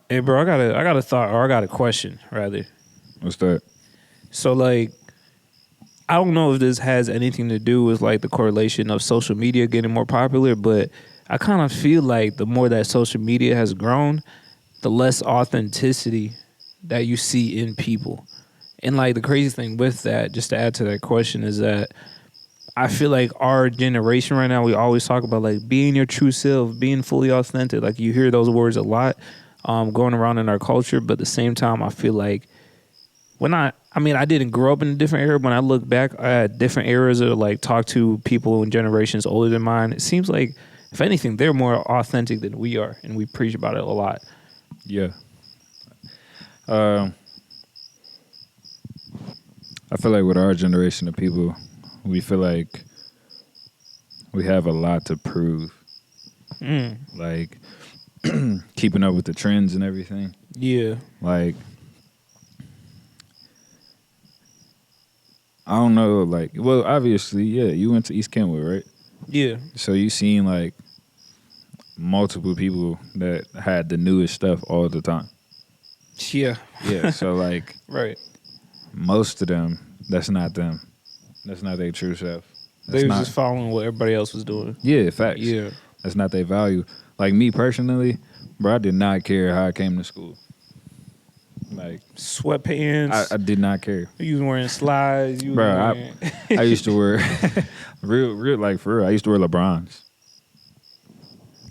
Hey, bro, I got a thought, or I got a question, rather. What's that? So, like, I don't know if this has anything to do with like the correlation of social media getting more popular, but I kind of feel like the more that social media has grown, the less authenticity that you see in people. And like the crazy thing with that, just to add to that question, is that I feel like our generation right now, we always talk about like being your true self, being fully authentic. Like you hear those words a lot going around in our culture, but at the same time, I feel like I didn't grow up in a different era. When I look back at different eras or like talk to people in generations older than mine, it seems like, if anything, they're more authentic than we are, and we preach about it a lot. Yeah. Um, I feel like with our generation of people, we feel like we have a lot to prove. Like keeping up with the trends and everything. Yeah. Like I don't know, like well, obviously, yeah, you went to East Kentwood, right? Yeah. So you seen like multiple people that had the newest stuff all the time. Yeah. Yeah. So like Right. most of them, that's not them. That's not their true self. That's They was not. just following what everybody else was doing. Yeah, facts. Yeah. That's not their value. Like me personally, bro, I did not care how I came to school. Like Sweatpants. I did not care, You was wearing slides. You was bro. wearing. I used to wear real like for real. I used to wear LeBrons,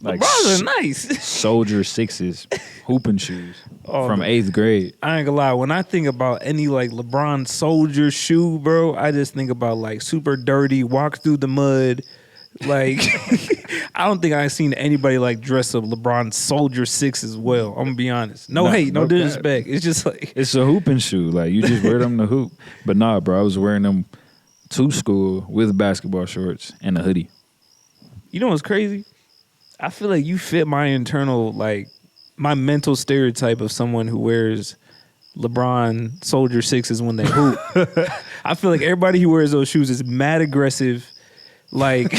like LeBrons are nice. soldier sixes, hooping shoes Oh, from 8th grade. I ain't gonna lie. When I think about any like LeBron soldier shoe, bro, I just think about like super dirty, walk through the mud. Like, I don't think I've seen anybody like dress up LeBron soldier six as well. I'm gonna be honest. No hate, no disrespect. It's just like It's a hooping shoe. Like you just wear them to hoop. But nah, bro, I was wearing them to school with basketball shorts and a hoodie. you know what's crazy? I feel like you fit my internal like my mental stereotype of someone who wears LeBron soldier sixes when they hoop. I feel like everybody who wears those shoes is mad aggressive. Like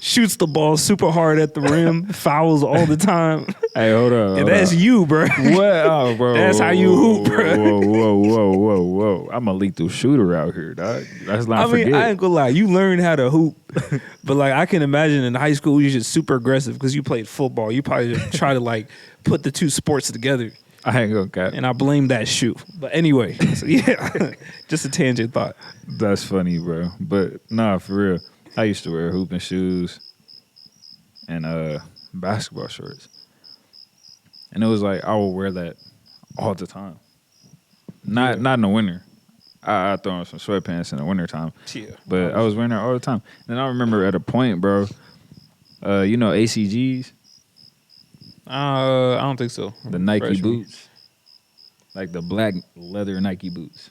shoots the ball super hard at the rim, fouls all the time. Hey, hold up. And that's you, bro. What? Oh, bro. That's how you hoop, bro. Whoa. I'm a lethal shooter out here, dog. Let's not forget. I ain't gonna lie. You learned how to hoop, but like I can imagine in high school you just super aggressive because you played football. You probably just try to like put the two sports together. I ain't gonna cap. And I blame that shoe. But anyway, so yeah, just a tangent thought. That's funny, bro. But nah, for real. I used to wear hooping shoes and basketball shorts. And it was like I would wear that all the time. Not in the winter. I throw on some sweatpants in the wintertime. Yeah. But I was wearing that all the time. And I remember at a point, bro, you know ACGs? I don't think so. The Nike boots. Like the black leather Nike boots.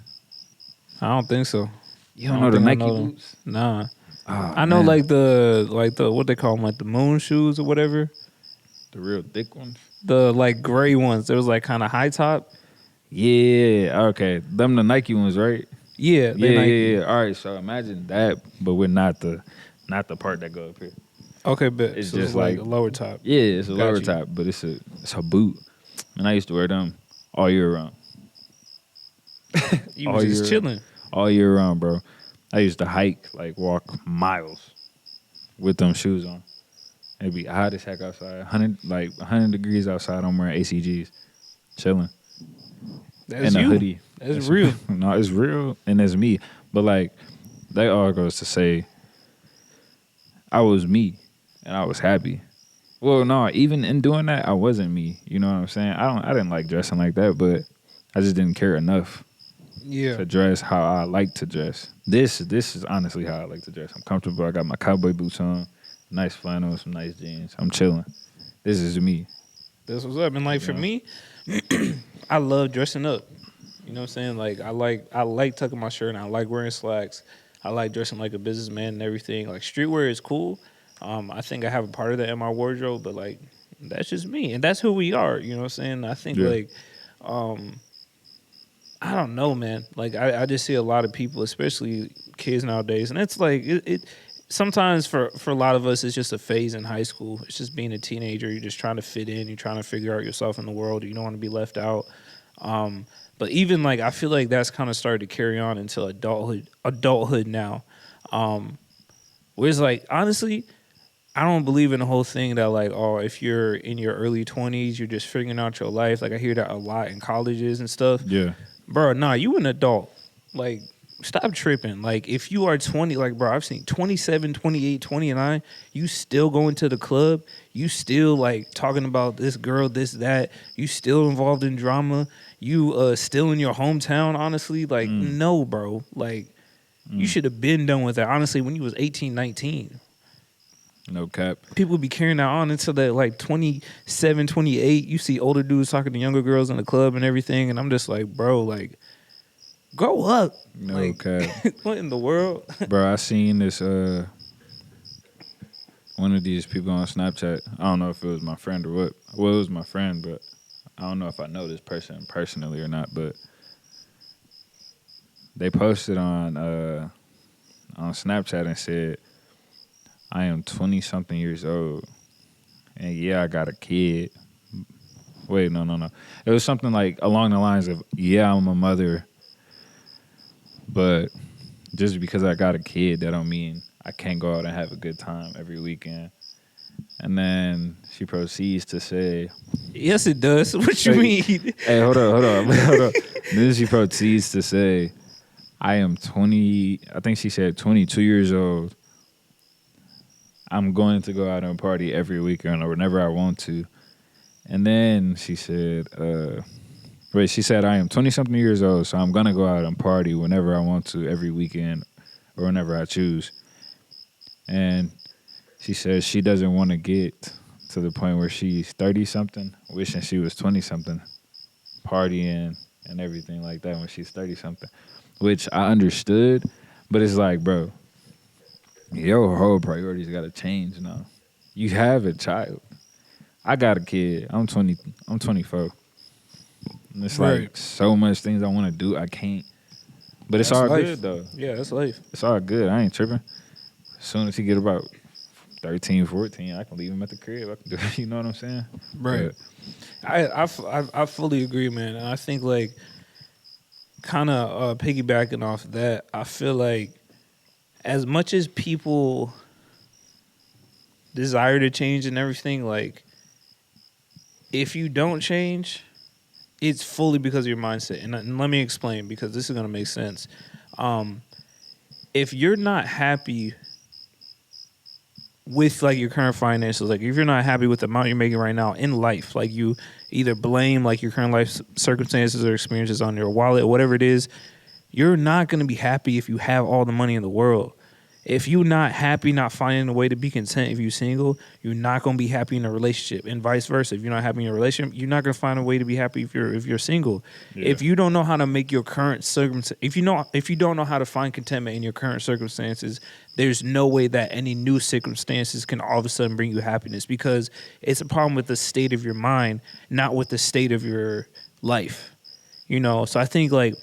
I don't think so. You don't know the Nike boots? Nah. Oh, I know man. like the what they call them, like the moon shoes or whatever. The real thick ones? The like gray ones. There was like kind of high top. Yeah, okay. Them the Nike ones, right? Yeah, Yeah. All right, so imagine that, but with not the part that go up here. Okay, but It's so just it's like like a lower top. Yeah, it's a Got lower you. top, but it's a boot. And I used to wear them all year round. You was just chilling. All year round, bro. I used to hike, like walk miles with them shoes on. It'd be hot as heck outside. 100 degrees outside. I'm wearing ACGs. Chilling. That's and a you. hoodie. That's real. No, it's real and it's me. But like that all goes to say I was me and I was happy. Well, no, even in doing that, I wasn't me. You know what I'm saying? I didn't like dressing like that, but I just didn't care enough to dress how I like to dress. This is honestly how I like to dress. I'm comfortable. I got my cowboy boots on, nice flannel, some nice jeans. I'm chilling. This is me. That's what's up. And like for me, I love dressing up. You know what I'm saying? Like I like tucking my shirt and I like wearing slacks. I like dressing like a businessman and everything. Like streetwear is cool. I think I have a part of that in my wardrobe, but like that's just me. And that's who we are. You know what I'm saying? I think like I don't know, man. Like I just see a lot of people, especially kids nowadays, and it's like sometimes for a lot of us it's just a phase in high school. It's just being a teenager. You're just trying to fit in. You're trying to figure out yourself in the world. You don't want to be left out. But even like I feel like that's kind of started to carry on into adulthood now. Um, where it's like honestly, I don't believe in the whole thing that like, oh, if you're in your early 20s, you're just figuring out your life. Like I hear that a lot in colleges and stuff. Yeah. Bro, nah, you an adult. Like, stop tripping. Like, if you are 20, like, bro, I've seen 27, 28, 29, you still going to the club. You still, like, talking about this girl, this, that. You still involved in drama. You still in your hometown, honestly. Like, no, bro. Like, you should have been done with that, honestly, when you was 18, 19. No cap. People be carrying that on until that, like, 27, 28. You see older dudes talking to younger girls in the club and everything. And I'm just like, bro, like, grow up. No Like, cap. what in the world? Bro, I seen this one of these people on Snapchat. I don't know if it was my friend or what. Well, it was my friend, but I don't know if I know this person personally or not. But they posted on Snapchat and said, "I am 20 something years old, and yeah, I got a kid." Wait, no. It was something like along the lines of, "Yeah, I'm a mother, but just because I got a kid, that don't mean I can't go out and have a good time every weekend." And then she proceeds to say, Yes, it does. What you mean? "Hey, hold on, hold on." Then she proceeds to say, "I am 20, I think she said 22 years old. I'm going to go out and party every weekend or whenever I want to." And then she said, she said, "I am 20 something years old, so I'm going to go out and party whenever I want to every weekend or whenever I choose." And she says she doesn't want to get to the point where she's 30 something, wishing she was 20 something, partying and everything like that when she's 30 something, which I understood. But it's like, bro, your whole priorities got to change now. You have a child. I got a kid. I'm 20. I'm 24. And it's Right. like so much things I want to do. I can't. But it's That's all life. good though. Yeah, that's life. It's all good. I ain't tripping. As soon as he get about 13, 14, I can leave him at the crib. I can do you know what I'm saying? Right. I fully agree, man. And I think like kind of piggybacking off that, I feel like as much as people desire to change and everything, like if you don't change, it's fully because of your mindset. And let me explain because this is gonna make sense. If you're not happy with like your current finances, like if you're not happy with the amount you're making right now in life, like you either blame like your current life circumstances or experiences on your wallet or whatever it is, you're not going to be happy if you have all the money in the world. If you're not happy, not finding a way to be content, if you're single, you're not going to be happy in a relationship, and vice versa. If you're not happy in a relationship, you're not going to find a way to be happy if you're single. Yeah. If you don't know how to make your current circumstances, if you don't know how to find contentment in your current circumstances, there's no way that any new circumstances can all of a sudden bring you happiness, because it's a problem with the state of your mind, not with the state of your life. You know, so I think like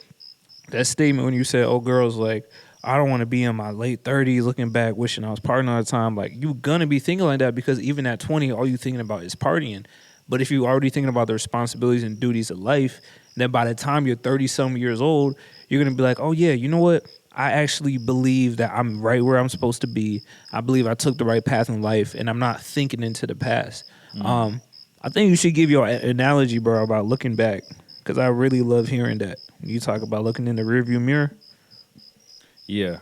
that statement when you said, "Oh, girls, like I don't want to be in my late 30s looking back wishing I was partying all the time," like you're gonna be thinking like that because even at 20, all you thinking about is partying. But if you're already thinking about the responsibilities and duties of life, then by the time you're 30 some years old, you're gonna be like, "Oh yeah, you know what? I actually believe that I'm right where I'm supposed to be. I believe I took the right path in life, and I'm not thinking into the past." I think you should give your analogy, bro, about looking back, because I really love hearing that. When you talk about looking in the rearview mirror, Yeah.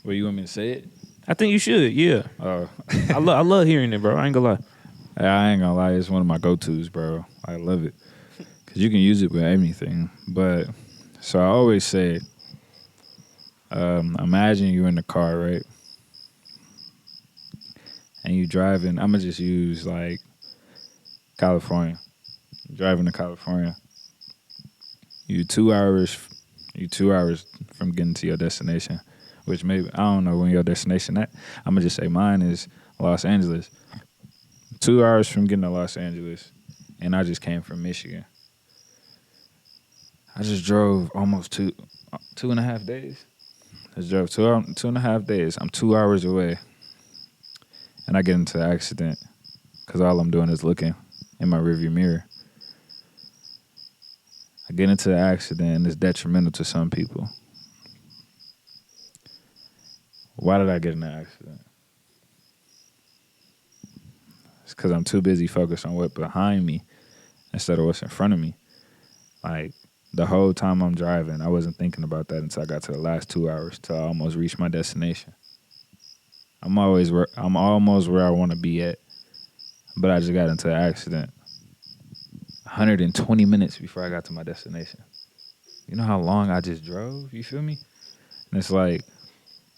Well, you want me to say it? I think you should. Yeah, Oh. I love hearing it, bro. I ain't gonna lie. I ain't gonna lie, it's one of my go-tos, bro. I love it. Because you can use it with anything. But, so I always say, imagine you're in the car, right? And you driving, I'm gonna just use like California. You're driving to California. You 2 hours from getting to your destination, which maybe, I don't know when your destination at. I'm gonna just say mine is Los Angeles. 2 hours from getting to Los Angeles, and I just came from Michigan. I just drove almost 2.5 days. I drove 2.5 days. I'm 2 hours away, and I get into an accident because all I'm doing is looking in my rearview mirror. I get into the accident, and it's detrimental to some people. Why did I get in the accident? It's because I'm too busy focused on what's behind me instead of what's in front of me. Like, the whole time I'm driving, I wasn't thinking about that until I got to the last 2 hours, till I almost reached my destination. I'm almost where I want to be at, but I just got into an accident 120 minutes before I got to my destination. You know how long I just drove? You feel me? And it's like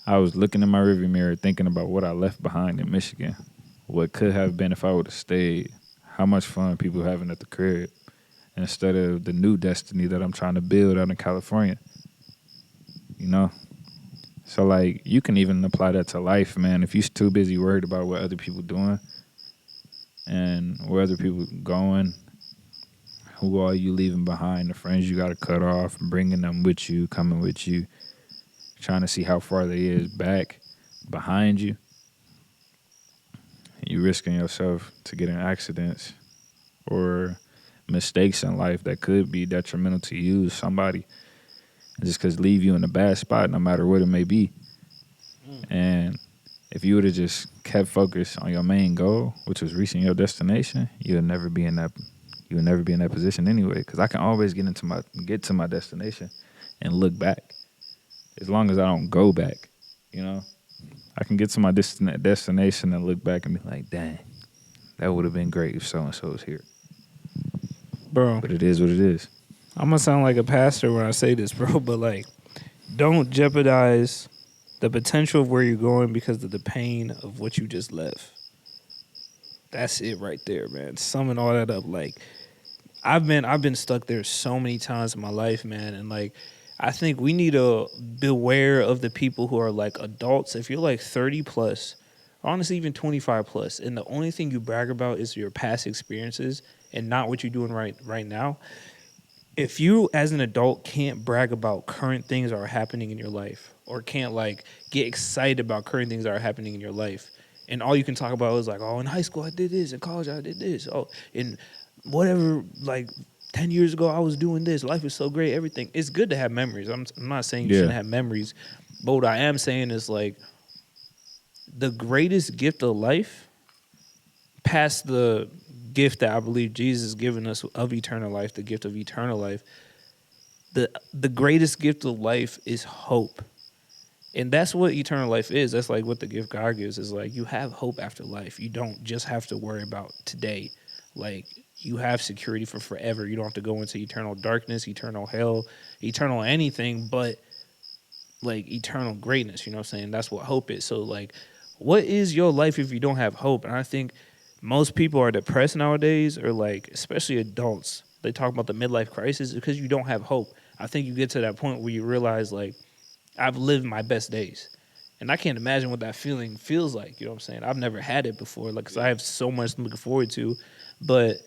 I was looking in my rearview mirror thinking about what I left behind in Michigan, what could have been if I would have stayed, how much fun people having at the crib, instead of the new destiny that I'm trying to build out in California. You know? So, like, you can even apply that to life, man. If you're too busy worried about what other people doing and where other people going, who are you leaving behind, the friends you got to cut off, bringing them with you, coming with you, trying to see how far they is back behind you, you risking yourself to get in accidents or mistakes in life that could be detrimental to you, somebody, just because leave you in a bad spot, no matter what it may be. And if you would have just kept focused on your main goal, which was reaching your destination, you would never be in that position anyway. Because I can always get to my destination and look back, as long as I don't go back. You know, I can get to my destination and look back and be like, dang, that would have been great if so and so was here. Bro, But it is what it is. I'm gonna sound like a pastor when I say this, bro, but like, don't jeopardize the potential of where you're going because of the pain of what you just left. That's it right there, man. Summing all that up, like, I've been stuck there so many times in my life, man, and like, I think we need to beware of the people who are like adults. If you're like 30 plus, honestly even 25 plus, and the only thing you brag about is your past experiences and not what you're doing right now. If you as an adult can't brag about current things that are happening in your life, or can't like get excited about current things that are happening in your life, and all you can talk about is like, oh, in high school I did this, in college I did this, oh, in whatever, like 10 years ago I was doing this, life is so great, everything. It's good to have memories. I'm not saying you Yeah. shouldn't have memories, but what I am saying is like, the greatest gift of life, past the gift that I believe Jesus has given us of eternal life, the gift of eternal life, the greatest gift of life is hope. And that's what eternal life is. That's like what the gift God gives is like, you have hope after life. You don't just have to worry about today. Like, you have security for forever. You don't have to go into eternal darkness, eternal hell, eternal anything but like eternal greatness. You know what I'm saying? That's what hope is. So like, what is your life if you don't have hope? And I think most people are depressed nowadays, or like, especially adults. They talk about the midlife crisis because you don't have hope. I think you get to that point where you realize like, I've lived my best days. And I can't imagine what that feeling feels like. You know what I'm saying? I've never had it before, like, because I have so much looking forward to. But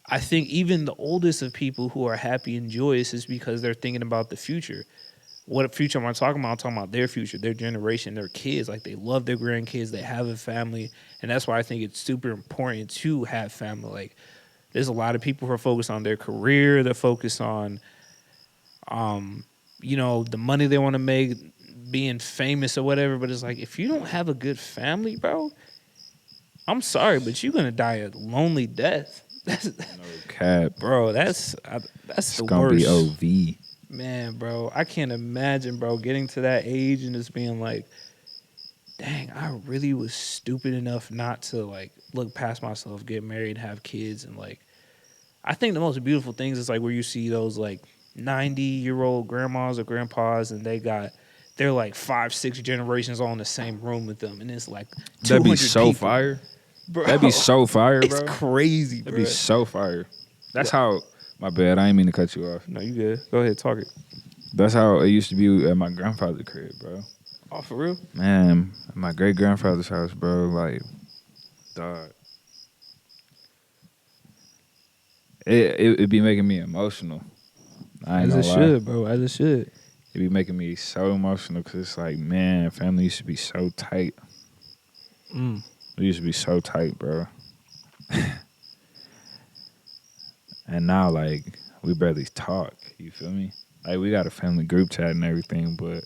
I think even the oldest of people who are happy and joyous is because they're thinking about the future. What future am I talking about? I'm talking about their future, their generation, their kids. Like, they love their grandkids, they have a family. And that's why I think it's super important to have family. Like, there's a lot of people who are focused on their career, they're focused on the money they want to make, being famous or whatever. But it's like, if you don't have a good family, bro, I'm sorry, but you're gonna die a lonely death. That's, No cap. bro. That's It's the gonna be worst, OV. man, bro. I can't imagine, bro, getting to that age and just being like, dang, I really was stupid enough not to like look past myself, get married, have kids, and like, I think the most beautiful things is like where you see those like 90-year-old grandmas or grandpas, and they're like 5, 6 generations all in the same room with them, and it's like That'd be 200 so people, fire. bro. That'd be so fire, It's bro. crazy, That'd bro. be so fire. That's Yeah. how. My bad. I ain't mean to cut you off. No, you good. Go ahead, talk it. That's how it used to be at my grandfather's crib, bro. Oh, for real? Man, at my great grandfather's house, bro. Like, dog. It be making me emotional. I ain't As gonna it lie. should, bro. As it should. it be making me so emotional because it's like, man, family used to be so tight. Mm. We used to be so tight, bro. And now, like, we barely talk. You feel me? Like, we got a family group chat and everything, but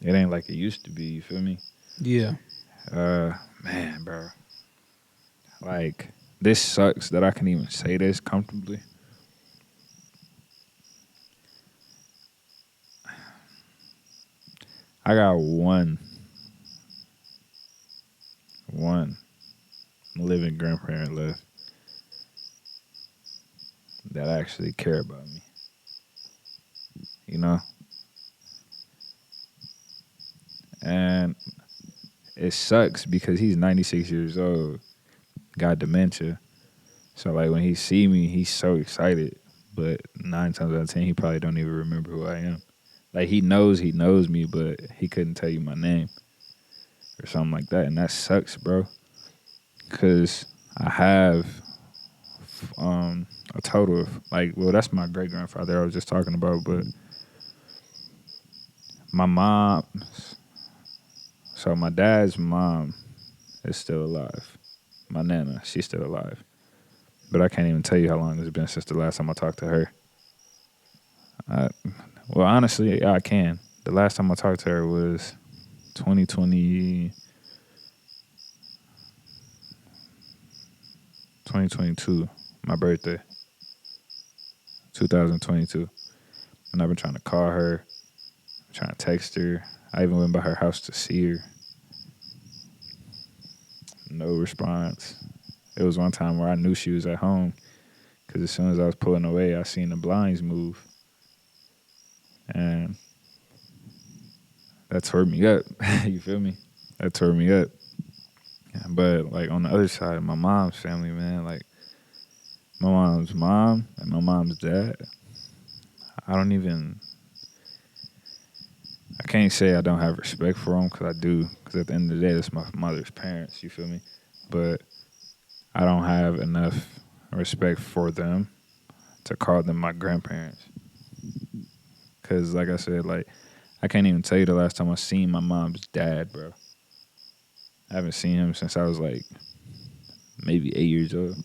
it ain't like it used to be. You feel me? Yeah. Man, bro. Like, this sucks that I can even say this comfortably. I got one living grandparent left that actually care about me. You know? And it sucks because he's 96 years old, got dementia. So like when he see me, he's so excited. But 9 times out of 10, he probably don't even remember who I am. Like he knows me, but he couldn't tell you my name or something like that, and that sucks, bro. Cause I have a total of like, well, that's my great grandfather I was just talking about, but my mom, so my dad's mom is still alive. My nana, she's still alive. But I can't even tell you how long it's been since the last time I talked to her. I, well, honestly, yeah, I can. The last time I talked to her was 2020, 2022, my birthday, 2022. And I've been trying to call her, trying to text her. I even went by her house to see her. No response. It was one time where I knew she was at home because as soon as I was pulling away, I seen the blinds move. And that tore me up. You feel me? That tore me up. But like on the other side, my mom's family, man, like my mom's mom and my mom's dad, I don't even, I can't say I don't have respect for them because I do. Because at the end of the day, it's my mother's parents, you feel me? But I don't have enough respect for them to call them my grandparents. Because like I said, like I can't even tell you the last time I seen my mom's dad, bro. I haven't seen him since I was like maybe 8 years old.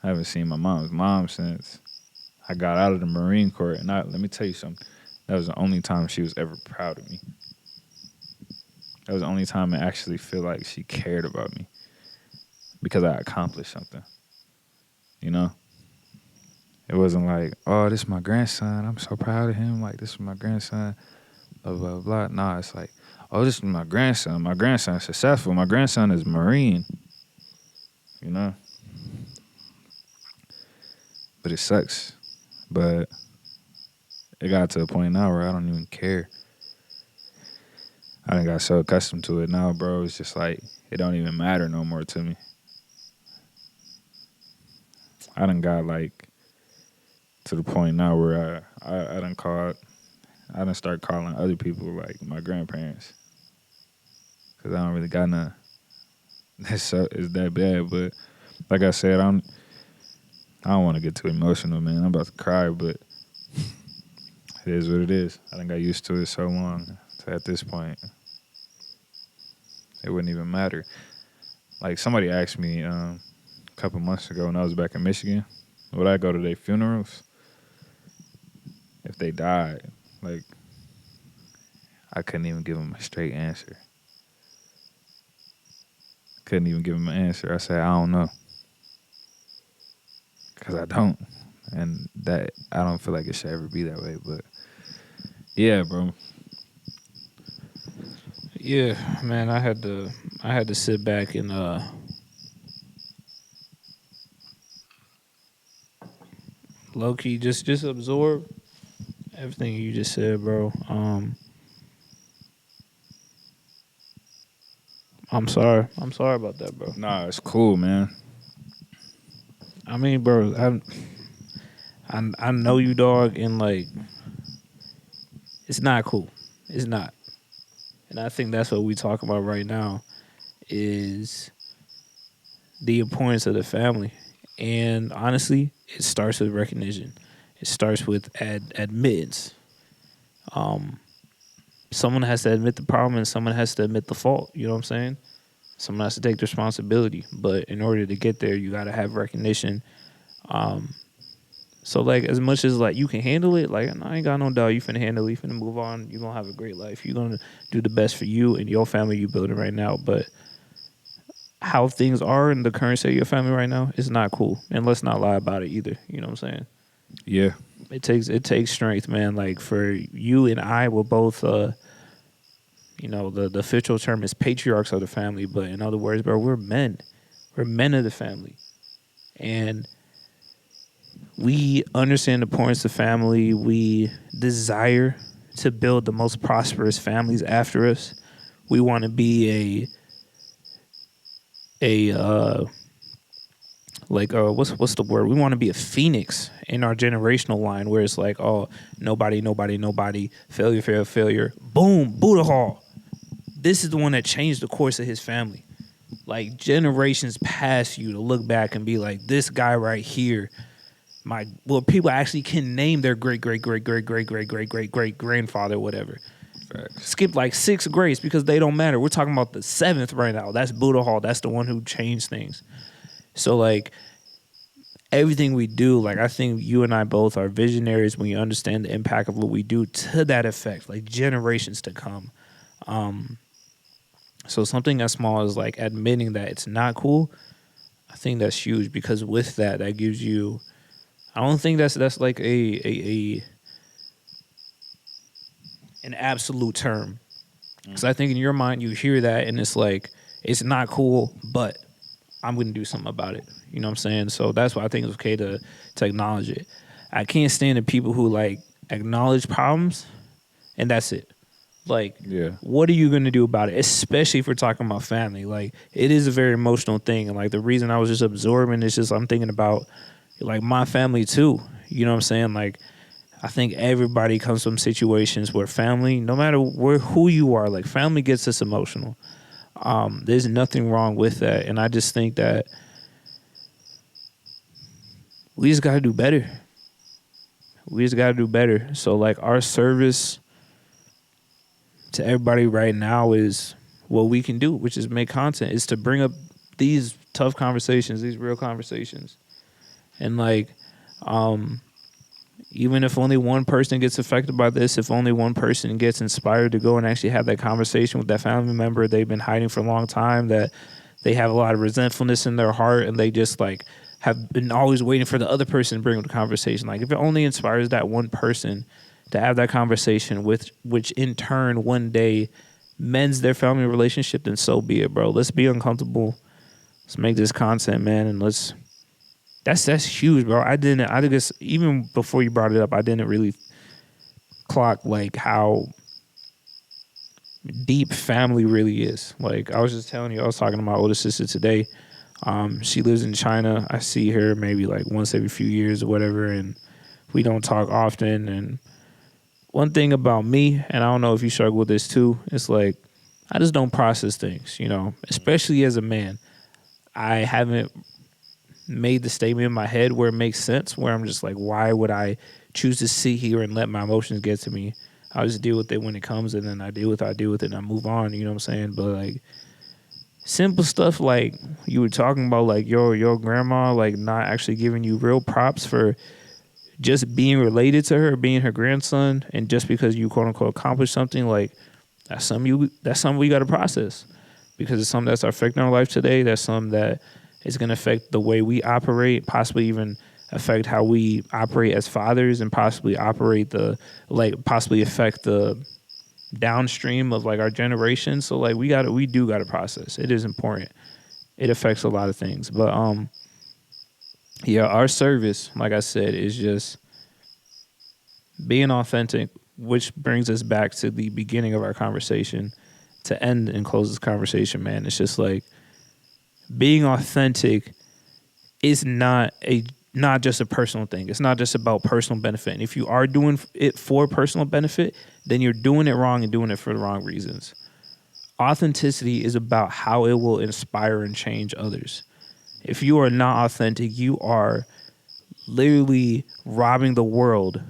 I haven't seen my mom's mom since I got out of the Marine Corps. And let me tell you something. That was the only time she was ever proud of me. That was the only time I actually feel like she cared about me because I accomplished something. You know? It wasn't like, oh, this is my grandson. I'm so proud of him. Like, this is my grandson. Blah, blah, blah. Nah, it's like, oh, this is my grandson. My grandson's successful. My grandson is Marine. You know? But it sucks. But it got to a point now where I don't even care. I done got so accustomed to it now, bro. It's just like, it don't even matter no more to me. I done got like to the point now where I done called, I done start calling other people like my grandparents. Cause I don't really got none. It's that bad, but like I said, I don't want to get too emotional, man. I'm about to cry, but it is what it is. I done got used to it so long. So at this point, it wouldn't even matter. Like somebody asked me a couple months ago when I was back in Michigan, would I go to their funerals if they died? Like I couldn't even give them a straight answer. Couldn't even give them an answer. I said I don't know, cause I don't, and that I don't feel like it should ever be that way. But yeah, bro. Yeah, man, I had to sit back and low key just absorb everything you just said, bro. I'm sorry. I'm sorry about that, bro. Nah, it's cool, man. I mean, bro, I know you, dog, and like it's not cool. It's not. And I think that's what we talk about right now is the importance of the family. And honestly, it starts with recognition. It starts with admittance. Someone has to admit the problem and someone has to admit the fault. You know what I'm saying? Someone has to take the responsibility. But in order to get there, you got to have recognition. So like as much as like you can handle it, like I ain't got no doubt you finna handle it, you finna move on, you gonna have a great life. You're gonna do the best for you and your family you building right now. But how things are in the current state of your family right now is not cool. And let's not lie about it either. You know what I'm saying? Yeah. It takes strength, man. Like for you and I we're both the official term is patriarchs of the family, but in other words, bro, we're men. We're men of the family. And we understand the importance of family. We desire to build the most prosperous families after us. We want to be what's the word? We want to be a phoenix in our generational line where it's like, oh, nobody, failure. Boom, Buddha Hall. This is the one that changed the course of his family. Like generations past you to look back and be like, this guy right here, people actually can name their great grandfather, whatever. Facts. Skip like 6 grades because they don't matter. We're talking about the 7th right now. That's Buddha Hall. That's the one who changed things. So like everything we do, like I think you and I both are visionaries when you understand the impact of what we do to that effect, like generations to come. So something as small as like admitting that it's not cool, I think that's huge because with that gives you. I don't think that's like a an absolute term. Because I think in your mind you hear that and it's like it's not cool, but I'm gonna do something about it. You know what I'm saying? So that's why I think it's okay to acknowledge it. I can't stand the people who like acknowledge problems and that's it. Like, Yeah. what are you gonna do about it? Especially if we're talking about family. Like, it is a very emotional thing, and like the reason I was just absorbing is just I'm thinking about like my family too. You know what I'm saying? Like, I think everybody comes from situations where family, no matter who you are, like family gets us emotional. There's nothing wrong with that, and I just think that we just got to do better. We just got to do better. So like our service to everybody right now is what we can do, which is make content, is to bring up these tough conversations, these real conversations. And like, even if only one person gets affected by this, if only one person gets inspired to go and actually have that conversation with that family member they've been hiding for a long time, that they have a lot of resentfulness in their heart and they just like have been always waiting for the other person to bring up the conversation. Like if it only inspires that one person to have that conversation with, which in turn one day mends their family relationship, then so be it, bro. Let's be uncomfortable. Let's make this content, man, and let's. That's huge, bro. I guess even before you brought it up, I didn't really clock like how deep family really is. Like I was just telling you, I was talking to my older sister today. She lives in China. I see her maybe like once every few years or whatever, and we don't talk often. And one thing about me, and I don't know if you struggle with this too, it's like I just don't process things, you know, especially as a man. I haven't made the statement in my head where it makes sense, where I'm just like, why would I choose to sit here and let my emotions get to me? I'll just deal with it when it comes, and then I deal with it, and I move on, you know what I'm saying? But like simple stuff like you were talking about, like your grandma like not actually giving you real props for just being related to her, being her grandson, and just because you quote unquote accomplished something, like that's something we got to process because it's something that's affecting our life today. That's something that is going to affect the way we operate, possibly even affect how we operate as fathers, and possibly possibly affect the downstream of like our generation. So like we do got to process. It is important. It affects a lot of things, but yeah, our service, like I said, is just being authentic, which brings us back to the beginning of our conversation to end and close this conversation, man. It's just like being authentic is not just a personal thing. It's not just about personal benefit. And if you are doing it for personal benefit, then you're doing it wrong and doing it for the wrong reasons. Authenticity is about how it will inspire and change others. If you are not authentic, you are literally robbing the world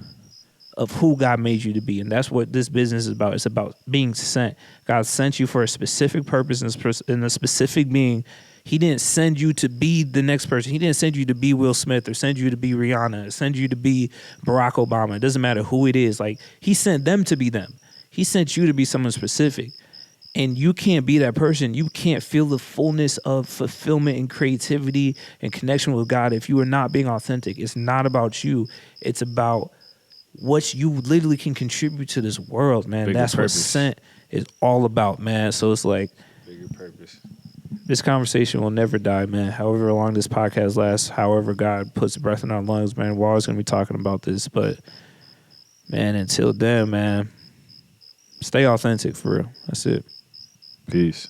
of who God made you to be. And that's what this business is about. It's about being sent. God sent you for a specific purpose and a specific being. He didn't send you to be the next person. He didn't send you to be Will Smith or send you to be Rihanna or send you to be Barack Obama. It doesn't matter who it is. Like, he sent them to be them. He sent you to be someone specific. And you can't be that person. You can't feel the fullness of fulfillment and creativity and connection with God if you are not being authentic. It's not about you. It's about what you literally can contribute to this world, man. Bigger That's what purpose. sent is all about, man. So it's like, Bigger purpose. this conversation will never die, man. However long this podcast lasts, however God puts breath in our lungs, man, we're always going to be talking about this. But, man, until then, man, stay authentic for real. That's it. Peace.